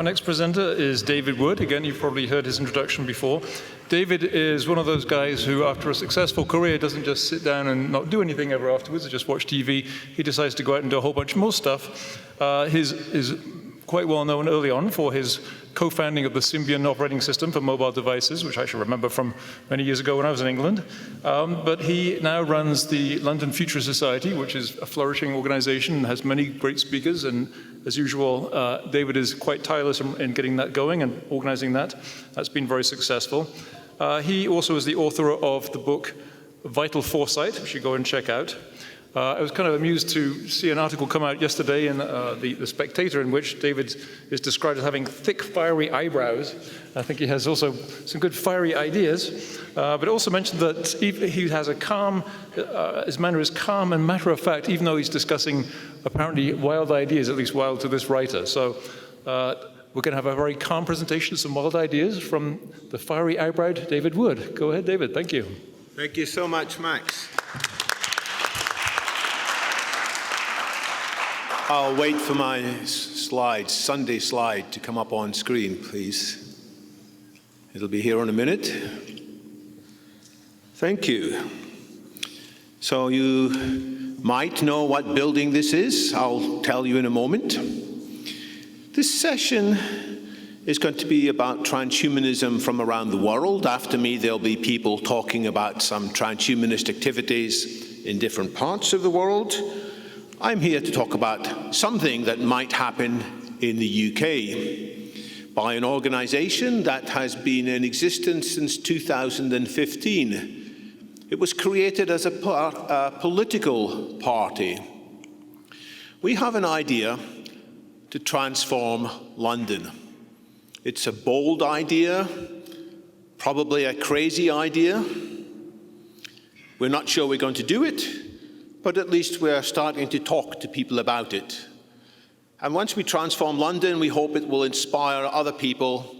Our next presenter is David Wood. Again, you've probably heard his introduction before. David is one of those guys who, after a successful career, doesn't just sit down and not do anything ever afterwards, or just watch TV. He decides to go out and do a whole bunch more stuff. His quite well known early on for his co-founding of the Symbian operating system for mobile devices, which I should remember from many years ago when I was in England. But he now runs the London Future Society, which is a flourishing organization and has many great speakers. And as usual, David is quite tireless in getting that going and organizing that. That's been very successful. He also is the author of the book Vital Foresight, which you go and check out. I was kind of amused to see an article come out yesterday in the Spectator in which David is described as having thick, fiery eyebrows. I think he has also some good fiery ideas, but it also mentioned that he has a calm, his manner is calm and matter-of-fact, even though he's discussing apparently wild ideas, at least wild to this writer. So we're going to have a very calm presentation of some wild ideas from the fiery eyebrowed David Wood. Go ahead, David. Thank you. Thank you so much, Max. I'll wait for my slides, Sunday slide, to come up on screen, please. It'll be here in a minute. Thank you. So you might know what building this is. I'll tell you in a moment. This session is going to be about transhumanism from around the world. After me, there'll be people talking about some transhumanist activities in different parts of the world. I'm here to talk about something that might happen in the UK by an organization that has been in existence since 2015. It was created as a political party. We have an idea to transform London. It's a bold idea, probably a crazy idea. We're not sure we're going to do it, but at least we're starting to talk to people about it. And once we transform London, we hope it will inspire other people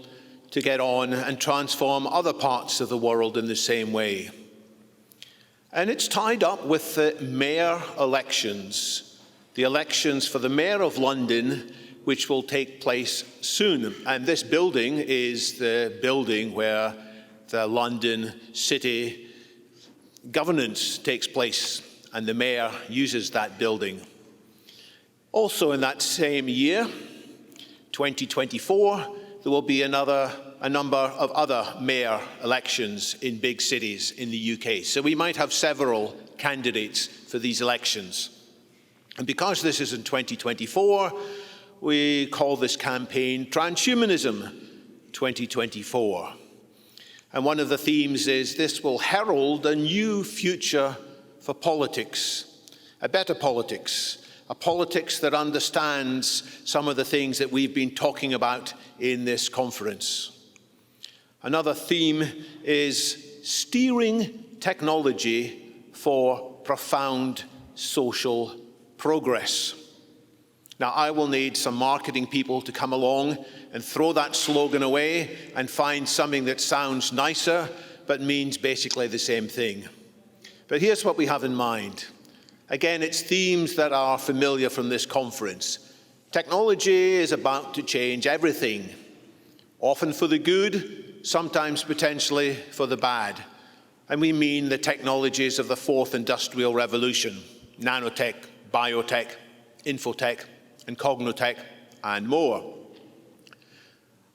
to get on and transform other parts of the world in the same way. And it's tied up with the mayor elections, the elections for the mayor of London, which will take place soon. And this building is the building where the London city governance takes place, and the mayor uses that building. Also in that same year, 2024, there will be a number of other mayor elections in big cities in the UK. So we might have several candidates for these elections. And because this is in 2024, we call this campaign Transhumanism 2024. And one of the themes is this will herald a new future for politics, a better politics, a politics that understands some of the things that we've been talking about in this conference. Another theme is steering technology for profound social progress. Now, I will need some marketing people to come along and throw that slogan away and find something that sounds nicer but means basically the same thing. But here's what we have in mind. Again, it's themes that are familiar from this conference. Technology is about to change everything, often for the good, sometimes potentially for the bad. And we mean the technologies of the fourth industrial revolution, nanotech, biotech, infotech, and cognotech, and more.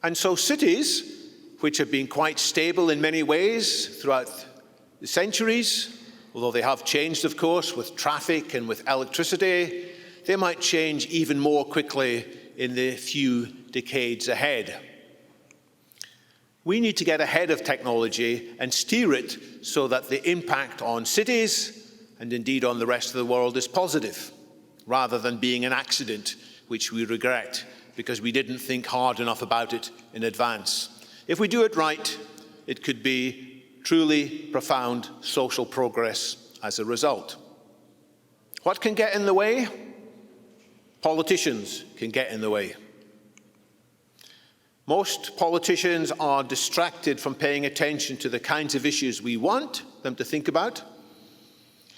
And so cities, which have been quite stable in many ways throughout the centuries, although they have changed, of course, with traffic and with electricity, they might change even more quickly in the few decades ahead. We need to get ahead of technology and steer it so that the impact on cities, and indeed on the rest of the world, is positive, rather than being an accident, which we regret, because we didn't think hard enough about it in advance. If we do it right, it could be truly profound social progress as a result. What can get in the way? Politicians can get in the way. Most politicians are distracted from paying attention to the kinds of issues we want them to think about.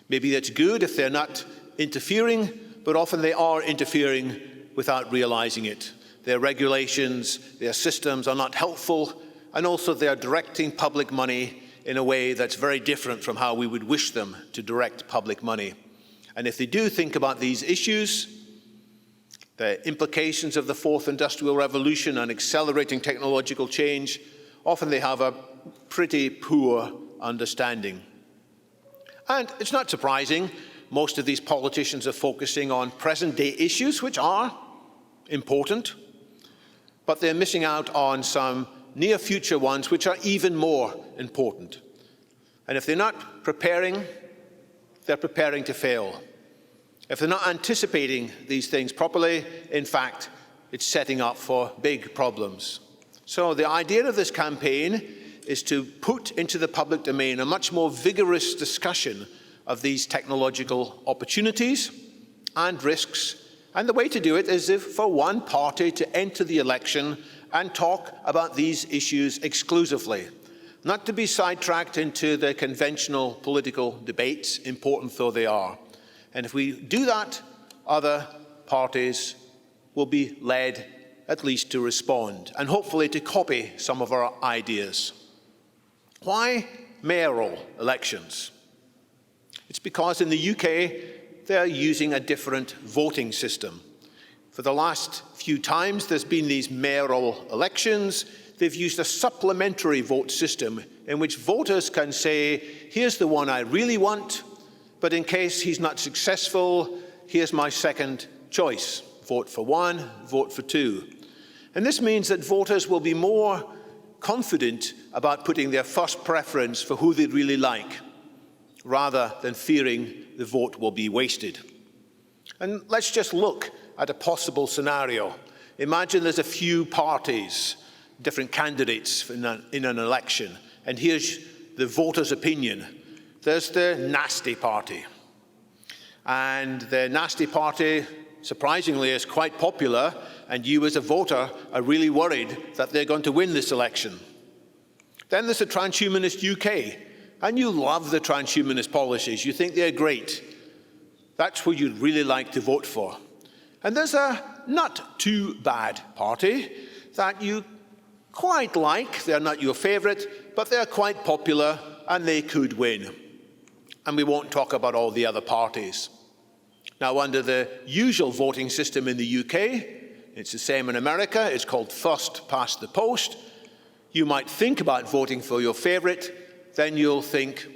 Maybe that's good if they're not interfering, but often they are interfering without realizing it. Their regulations, their systems are not helpful, and also they are directing public money in a way that's very different from how we would wish them to direct public money. And if they do think about these issues, the implications of the fourth industrial revolution and accelerating technological change, often they have a pretty poor understanding. And it's not surprising, most of these politicians are focusing on present-day issues, which are important, but they're missing out on some near-future ones, which are even more important. And if they're not preparing, they're preparing to fail. If they're not anticipating these things properly, in fact, it's setting up for big problems. So the idea of this campaign is to put into the public domain a much more vigorous discussion of these technological opportunities and risks. And the way to do it is for one party to enter the election and talk about these issues exclusively, not to be sidetracked into the conventional political debates, important though they are. And if we do that, other parties will be led at least to respond and hopefully to copy some of our ideas. Why mayoral elections? It's because in the UK, they're using a different voting system. For the last few times there's been these mayoral elections, they've used a supplementary vote system in which voters can say, here's the one I really want, but in case he's not successful, here's my second choice. Vote for one, vote for two. And this means that voters will be more confident about putting their first preference for who they'd really like, rather than fearing the vote will be wasted. And let's just look at a possible scenario. Imagine there's a few parties, different candidates in an election, and here's the voter's opinion. There's the nasty party. And the nasty party, surprisingly, is quite popular, and you as a voter are really worried that they're going to win this election. Then there's the transhumanist UK, and you love the transhumanist policies. You think they're great. That's who you'd really like to vote for. And there's a not too bad party that you quite like. They're not your favorite, but they're quite popular and they could win. And we won't talk about all the other parties. Now, under the usual voting system in the UK, it's the same in America, it's called first past the post. You might think about voting for your favorite, then you'll think,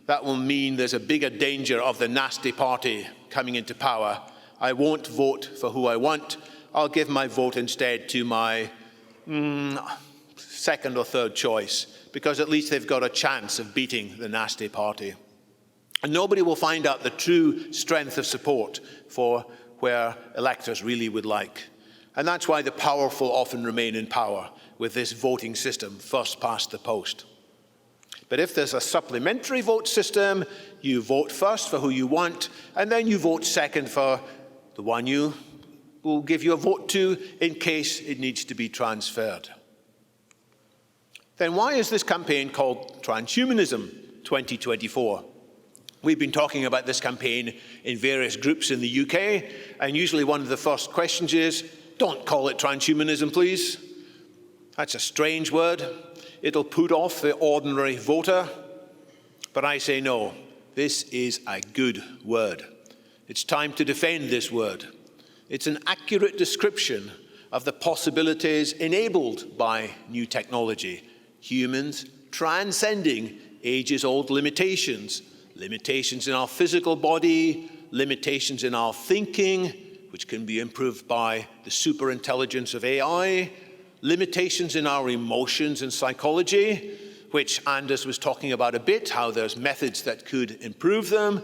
that will mean there's a bigger danger of the nasty party coming into power. I won't vote for who I want. I'll give my vote instead to my second or third choice, because at least they've got a chance of beating the nasty party. And nobody will find out the true strength of support for where electors really would like. And that's why the powerful often remain in power with this voting system, first past the post. But if there's a supplementary vote system, you vote first for who you want, and then you vote second for the one you will give you a vote to in case it needs to be transferred. Then why is this campaign called Transhumanism 2024? We've been talking about this campaign in various groups in the UK, and usually one of the first questions is, don't call it transhumanism, please. That's a strange word. It'll put off the ordinary voter. But I say no, this is a good word. It's time to defend this word. It's an accurate description of the possibilities enabled by new technology. Humans transcending ages-old limitations. Limitations in our physical body, limitations in our thinking, which can be improved by the superintelligence of AI, limitations in our emotions and psychology, which Anders was talking about a bit, how there's methods that could improve them,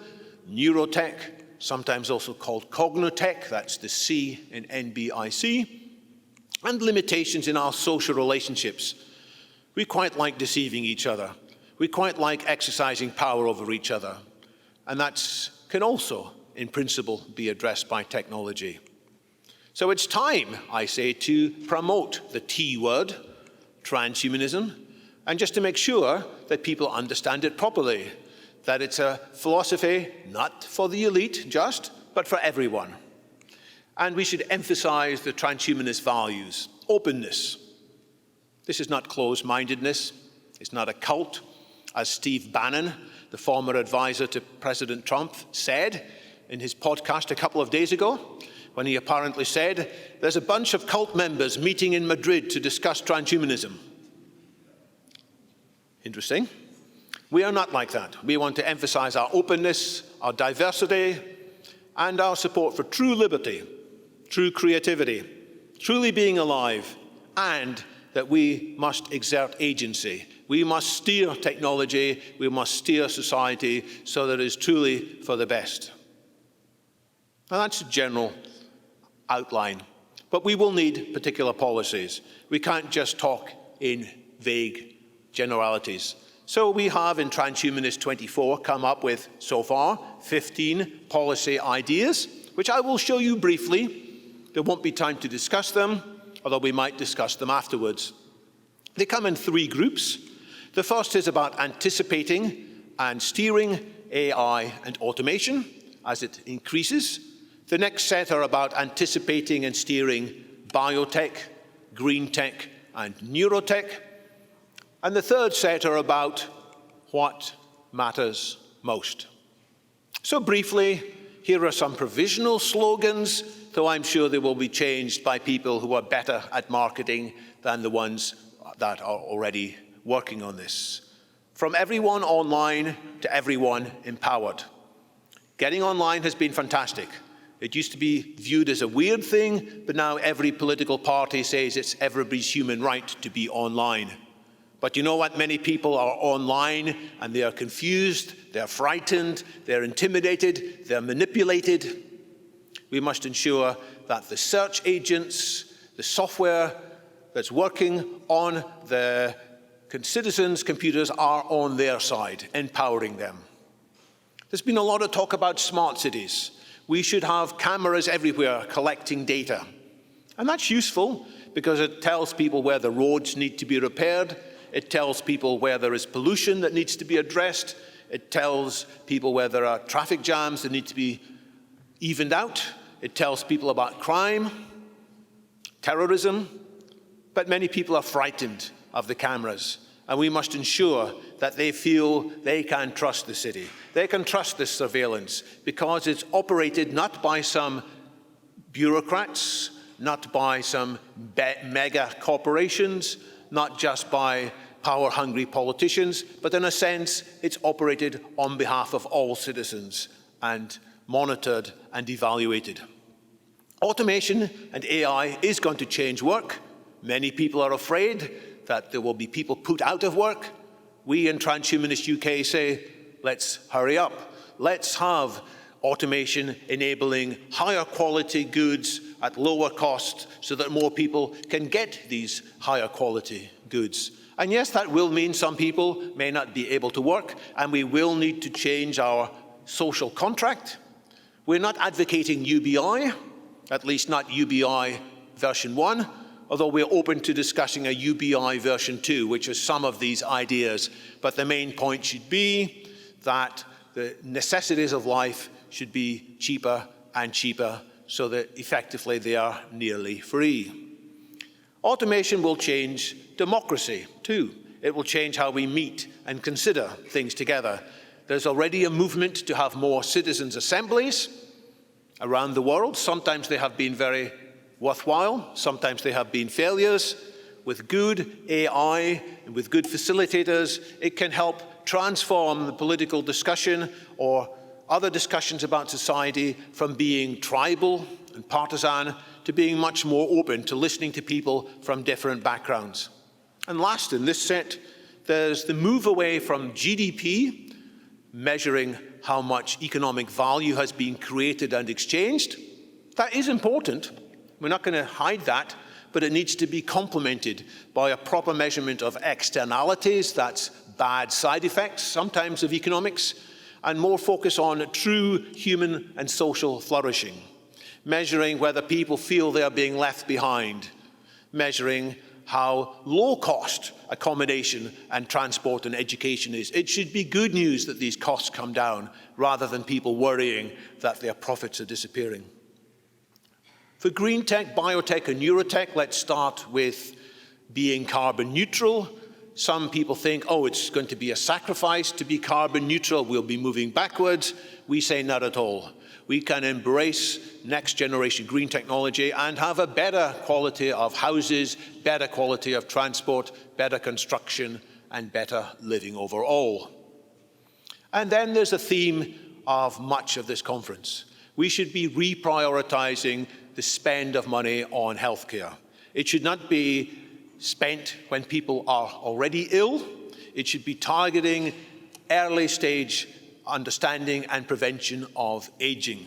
neurotech, sometimes also called cognotech, that's the C in NBIC, and limitations in our social relationships. We quite like deceiving each other. We quite like exercising power over each other. And that can also, in principle, be addressed by technology. So it's time, I say, to promote the T word, transhumanism, and just to make sure that people understand it properly, that it's a philosophy not for the elite just, but for everyone. And we should emphasize the transhumanist values. Openness. This is not closed-mindedness. It's not a cult, as Steve Bannon, the former advisor to President Trump, said in his podcast a couple of days ago, when he apparently said, there's a bunch of cult members meeting in Madrid to discuss transhumanism. Interesting. We are not like that. We want to emphasize our openness, our diversity, and our support for true liberty, true creativity, truly being alive, and that we must exert agency. We must steer technology, we must steer society so that it is truly for the best. Now that's a general outline, but we will need particular policies. We can't just talk in vague generalities. So we have in Transhumanist 24 come up with, so far, 15 policy ideas, which I will show you briefly. There won't be time to discuss them, although we might discuss them afterwards. They come in 3 groups. The first is about anticipating and steering AI and automation as it increases. The next set are about anticipating and steering biotech, green tech, and neurotech. And the third set are about what matters most. So briefly, here are some provisional slogans, though I'm sure they will be changed by people who are better at marketing than the ones that are already working on this. From everyone online to everyone empowered. Getting online has been fantastic. It used to be viewed as a weird thing, but now every political party says it's everybody's human right to be online. But you know what? Many people are online and they are confused, they're frightened, they're intimidated, they're manipulated. We must ensure that the search agents, the software that's working on the citizens' computers are on their side, empowering them. There's been a lot of talk about smart cities. We should have cameras everywhere collecting data. And that's useful because it tells people where the roads need to be repaired. It tells people where there is pollution that needs to be addressed. It tells people where there are traffic jams that need to be evened out. It tells people about crime, terrorism. But many people are frightened of the cameras. And we must ensure that they feel they can trust the city. They can trust this surveillance because it's operated not by some bureaucrats, not by some mega corporations, not just by power-hungry politicians, but in a sense, it's operated on behalf of all citizens and monitored and evaluated. Automation and AI is going to change work. Many people are afraid that there will be people put out of work. We in Transhumanist UK say, let's hurry up. Let's have automation enabling higher quality goods at lower cost so that more people can get these higher quality goods. And yes, that will mean some people may not be able to work, and we will need to change our social contract. We're not advocating UBI, at least not UBI version 1, although we're open to discussing a UBI version 2, which is some of these ideas. But the main point should be that the necessities of life should be cheaper and cheaper so that effectively they are nearly free. Automation will change democracy too. It will change how we meet and consider things together. There's already a movement to have more citizens' assemblies around the world. Sometimes they have been very worthwhile, sometimes they have been failures. With good AI and with good facilitators, it can help transform the political discussion or other discussions about society from being tribal and partisan to being much more open to listening to people from different backgrounds. And last in this set, there's the move away from GDP, measuring how much economic value has been created and exchanged. That is important. We're not going to hide that, but it needs to be complemented by a proper measurement of externalities, that's bad side effects, sometimes of economics, and more focus on true human and social flourishing, measuring whether people feel they are being left behind, measuring how low-cost accommodation and transport and education is. It should be good news that these costs come down, rather than people worrying that their profits are disappearing. For green tech, biotech, and neurotech, let's start with being carbon neutral. Some people think, oh, it's going to be a sacrifice to be carbon neutral. We'll be moving backwards. We say not at all. We can embrace next generation green technology and have a better quality of houses, better quality of transport, better construction, and better living overall. And then there's a theme of much of this conference. We should be reprioritizing the spend of money on healthcare. It should not be spent when people are already ill. It should be targeting early stage understanding and prevention of aging.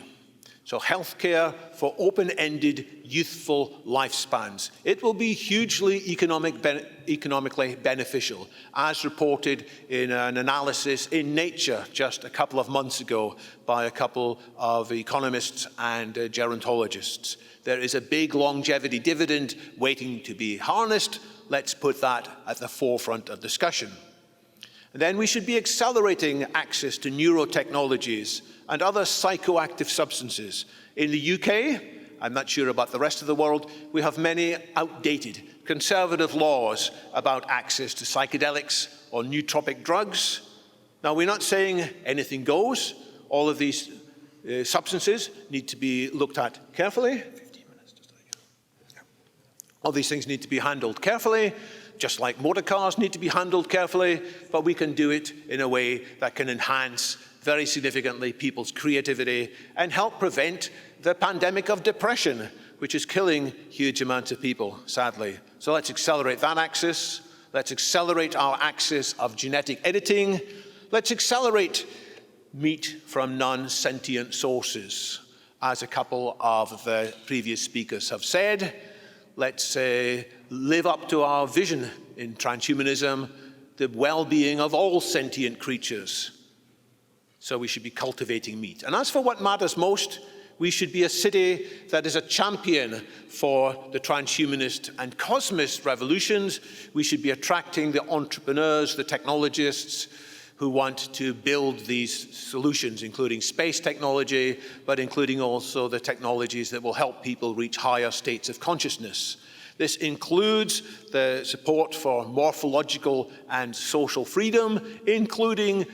So healthcare for open-ended, youthful lifespans. It will be hugely economically beneficial, as reported in an analysis in Nature just a couple of months ago by a couple of economists and gerontologists. There is a big longevity dividend waiting to be harnessed. Let's put that at the forefront of discussion. And then we should be accelerating access to neurotechnologies and other psychoactive substances. In the UK, I'm not sure about the rest of the world, we have many outdated conservative laws about access to psychedelics or nootropic drugs. Now, we're not saying anything goes. All of these substances need to be looked at carefully. All these things need to be handled carefully, just like motor cars need to be handled carefully, but we can do it in a way that can enhance very significantly people's creativity and help prevent the pandemic of depression, which is killing huge amounts of people, sadly. So let's accelerate that access. Let's accelerate our access of genetic editing. Let's accelerate meat from non-sentient sources, as a couple of the previous speakers have said. Let's live up to our vision in transhumanism, the well-being of all sentient creatures. So we should be cultivating meat. And as for what matters most, we should be a city that is a champion for the transhumanist and cosmist revolutions. We should be attracting the entrepreneurs, the technologists who want to build these solutions, including space technology, but including also the technologies that will help people reach higher states of consciousness. This includes the support for morphological and social freedom, including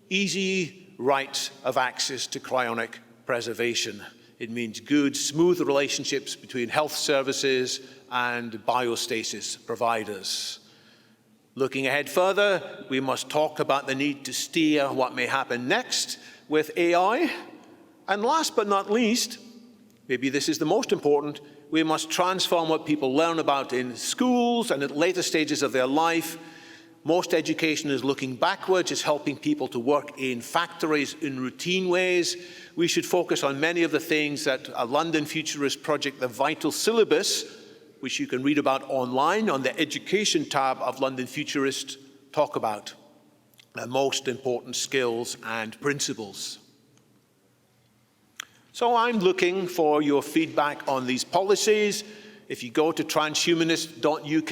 easy rights of access to cryonic preservation. It means good, smooth relationships between health services and biostasis providers. Looking ahead further, we must talk about the need to steer what may happen next with AI. And last but not least, maybe this is the most important, we must transform what people learn about in schools and at later stages of their life. Most education is looking backwards, it's helping people to work in factories in routine ways. We should focus on many of the things that a London Futurist project, the Vital Syllabus, which you can read about online on the Education tab of London Futurist, talk about the most important skills and principles. So I'm looking for your feedback on these policies. If you go to transhumanist.uk,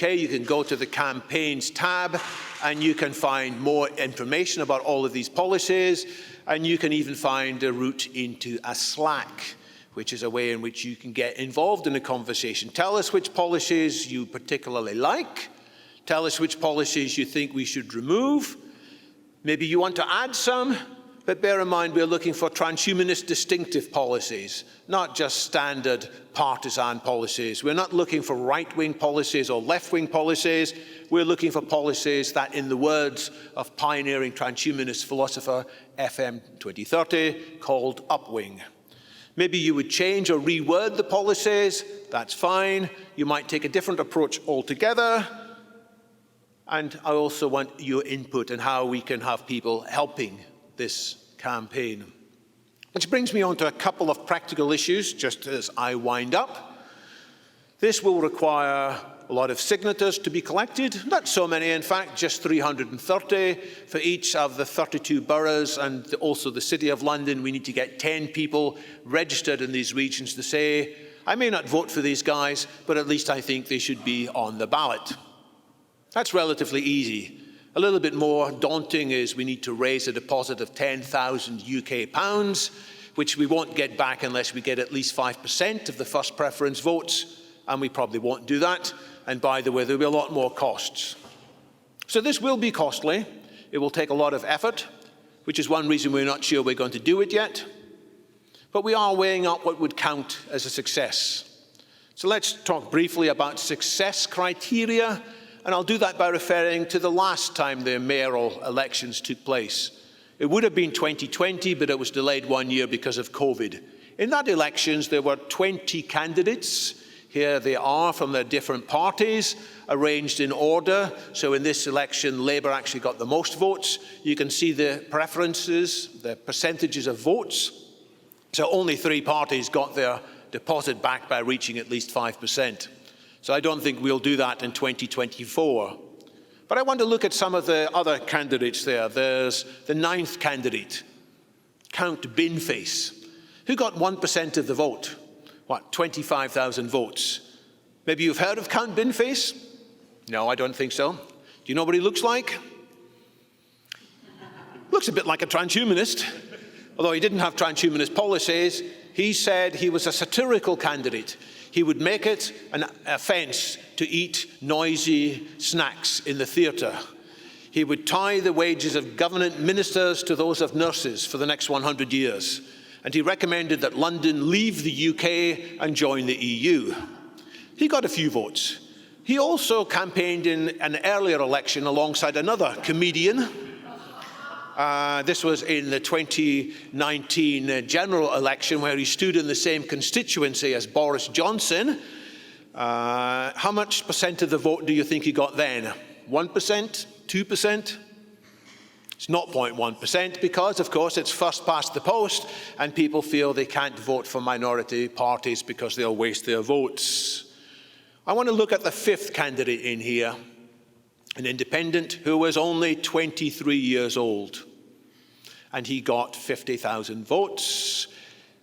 you can go to the Campaigns tab and you can find more information about all of these policies, and you can even find a route into a Slack, which is a way in which you can get involved in a conversation. Tell us which policies you particularly like. Tell us which policies you think we should remove. Maybe you want to add some, but bear in mind we're looking for transhumanist distinctive policies, not just standard partisan policies. We're not looking for right-wing policies or left-wing policies. We're looking for policies that, in the words of pioneering transhumanist philosopher FM 2030, called upwing. Maybe you would change or reword the policies, that's fine. You might take a different approach altogether. And I also want your input on how we can have people helping this campaign. Which brings me on to a couple of practical issues, just as I wind up. This will require a lot of signatures to be collected, not so many in fact, just 330 for each of the 32 boroughs, and also the City of London. We need to get 10 people registered in these regions to say, I may not vote for these guys, but at least I think they should be on the ballot. That's relatively easy. A little bit more daunting is we need to raise a deposit of £10,000 UK. which we won't get back unless we get at least 5% of the first preference votes, and we probably won't do that. And by the way, there'll be a lot more costs. So this will be costly. It will take a lot of effort, which is one reason we're not sure we're going to do it yet. But we are weighing up what would count as a success. So let's talk briefly about success criteria, and I'll do that by referring to the last time the mayoral elections took place. It would have been 2020, but it was delayed 1 year because of COVID. In that elections, there were 20 candidates. Here they are from their different parties, arranged in order. So in this election, Labour actually got the most votes. You can see the preferences, the percentages of votes. So only 3 parties got their deposit back by reaching at least 5%. So I don't think we'll do that in 2024. But I want to look at some of the other candidates there. There's the 9th candidate, Count Binface, who got 1% of the vote. What, 25,000 votes. Maybe you've heard of Count Binface? No, I don't think so. Do you know what he looks like? Looks a bit like a transhumanist. Although he didn't have transhumanist policies, he said he was a satirical candidate. He would make it an offence to eat noisy snacks in the theatre. He would tie the wages of government ministers to those of nurses for the next 100 years. And he recommended that London leave the UK and join the EU. He got a few votes. He also campaigned in an earlier election alongside another comedian. This was in the 2019 general election where he stood in the same constituency as Boris Johnson. How much percent of the vote do you think he got then? 1%? 2%? It's not 0.1% because, of course, it's first past the post and people feel they can't vote for minority parties because they'll waste their votes. I want to look at the 5th candidate in here, an independent who was only 23 years old. And he got 50,000 votes.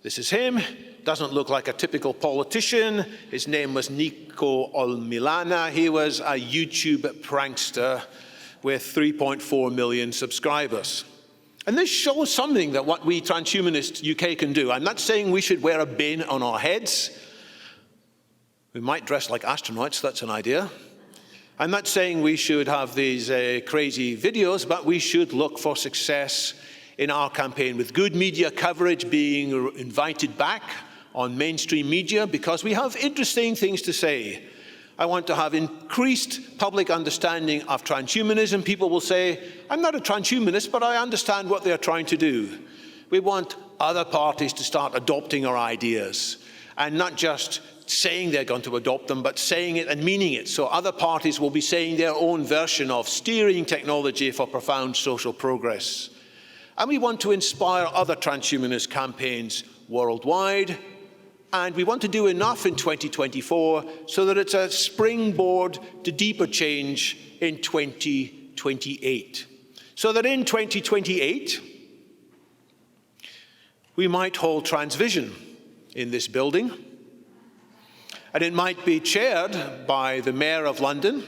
This is him. Doesn't look like a typical politician. His name was Nico Olmilana. He was a YouTube prankster with 3.4 million subscribers. And this shows something that what we transhumanists UK can do. I'm not saying we should wear a bin on our heads. We might dress like astronauts, that's an idea. I'm not saying we should have these crazy videos, but we should look for success in our campaign with good media coverage, being invited back on mainstream media because we have interesting things to say. I want to have increased public understanding of transhumanism. People will say, I'm not a transhumanist, but I understand what they're trying to do. We want other parties to start adopting our ideas and not just saying they're going to adopt them, but saying it and meaning it. So other parties will be saying their own version of steering technology for profound social progress. And we want to inspire other transhumanist campaigns worldwide. And we want to do enough in 2024 so that it's a springboard to deeper change in 2028. So that in 2028, we might hold Transvision in this building. And it might be chaired by the Mayor of London,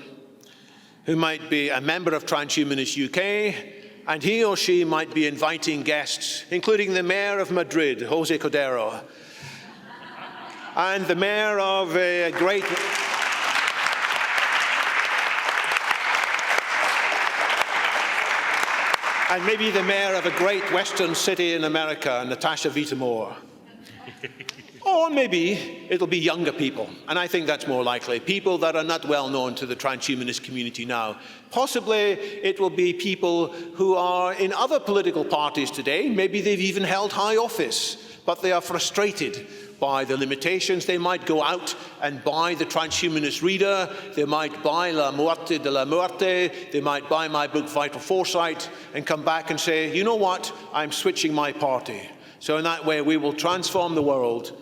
who might be a member of Transhumanist UK, and he or she might be inviting guests, including the Mayor of Madrid, José Cordeiro, and the Mayor of a great... and maybe the Mayor of a great western city in America, Natasha Vitamore. Or maybe it'll be younger people, and I think that's more likely, people that are not well known to the transhumanist community now. Possibly it will be people who are in other political parties today. Maybe they've even held high office, but they are frustrated by the limitations. They might go out and buy the Transhumanist Reader, they might buy La Muerte de la Muerte, they might buy my book Vital Foresight and come back and say, you know what, I'm switching my party. So in that way we will transform the world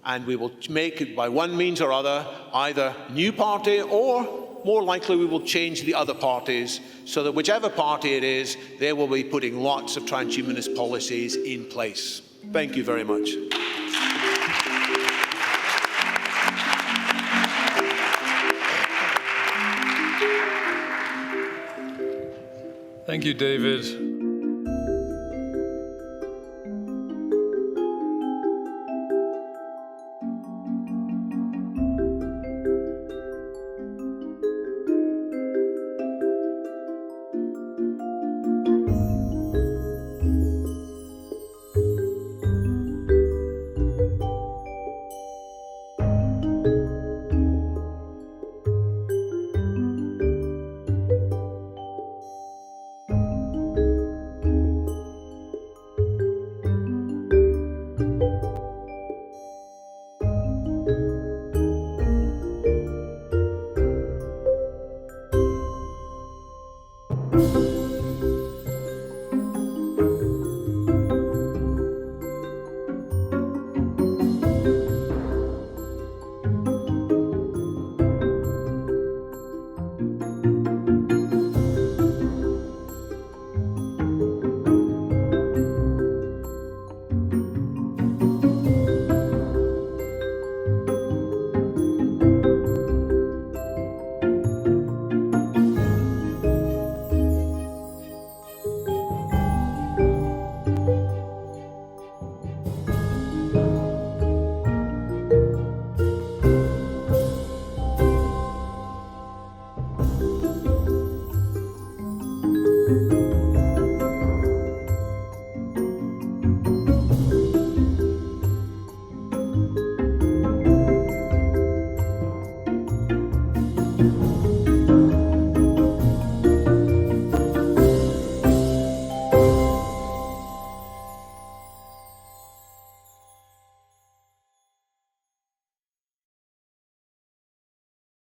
and we will make it by one means or other, either new party or more likely we will change the other parties so that whichever party it is, they will be putting lots of transhumanist policies in place. Thank you very much. Thank you, David.